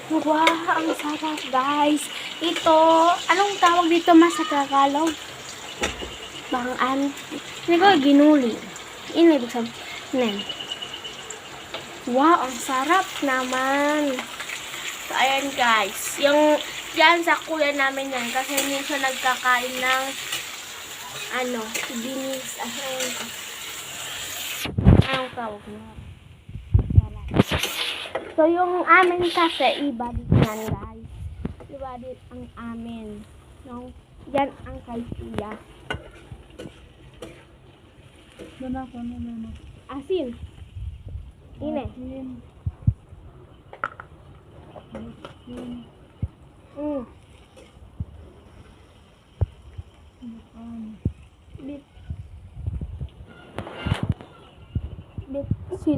Wow, ang sarap guys. Ito, anong tawag dito mas sa Tagalog? Hindi ko ginuli. Ini ibig sabihin. Wow, ang sarap naman. So, ayan guys. Yung dyan sa kuya namin yan. Kasi hindi siya nagkakain ng binis. Anong tawag na? So, yung amin kasi, iba din yan, guys. Iba din ang amin. No? Yan ang kay kuya. Asin. Ine.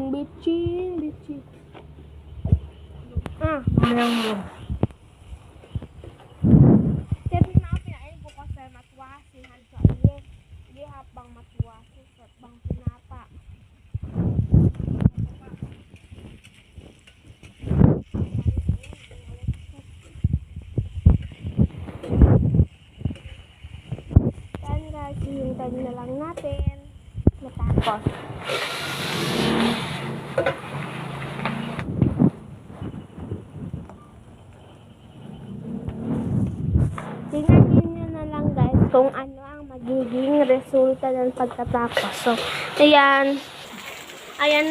Bitchin. Tapi na pinain ko kasi matwasin hadto iya habang matwasin sa bang pinapa. Yan guys, hintayin na lang natin matapos. Tingnan nyo na lang guys kung ano ang magiging resulta ng pagkatapos. So, ayan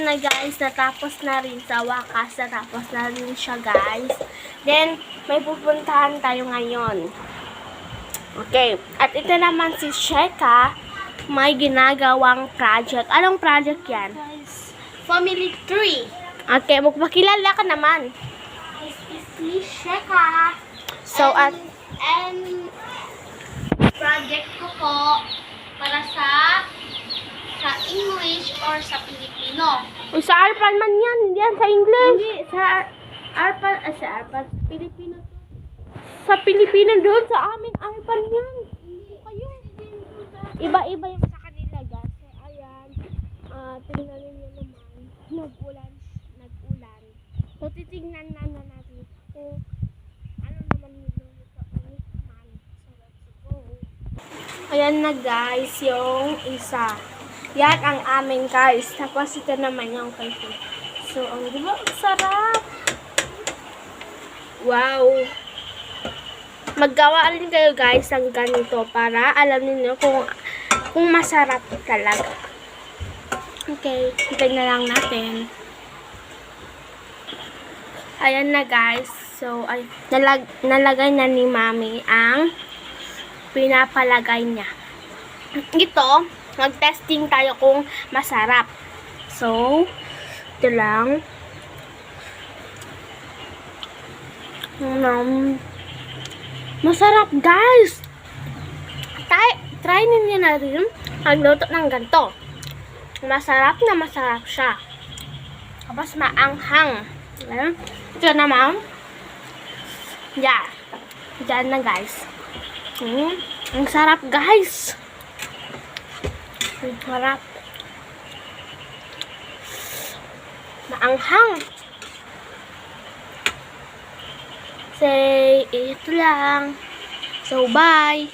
na guys, natapos na rin sa wakas, natapos na rin siya guys. Then, may pupuntahan tayo ngayon. Okay, at ito naman si Sheka, may ginagawang project. Anong project yan? Guys, family tree. Okay, magpakilala ka naman. This is si Sheka. So, And project ko po para sa English or sa Filipino. Sa Arpan man yan, hindi yan sa English. Hindi, sa Arpan, Filipino to. Sa Pilipino doon, sa aming Arpan yan. Hindi kayo. Iba-iba yung sa kanila guys. So, ayan, tingnan niyo naman, nag-ulan. So, titignan na natin kung ano naman niluluto ni man. So, let's go. Ayan na guys, yung isa. Yan ang amin guys. Tapos ito naman yung kay Fu. So, ang diba? Ang sarap. Wow. Maggawa rin kayo guys ng ganito para alam niyo kung masarap talaga. Okay, tignan na lang natin. Ayan na guys. So, nalagay na ni Mami ang pinapalagay niya. Ito, mag-testing tayo kung masarap. So, ito lang. Masarap guys! Try ninyo na rin magluto ng ganito. Masarap siya. Tapos maanghang. Ito naman. Yeah. Diyan na guys. Ang sarap guys. Ang sarap. Maanghang. Say, ito lang. So, bye.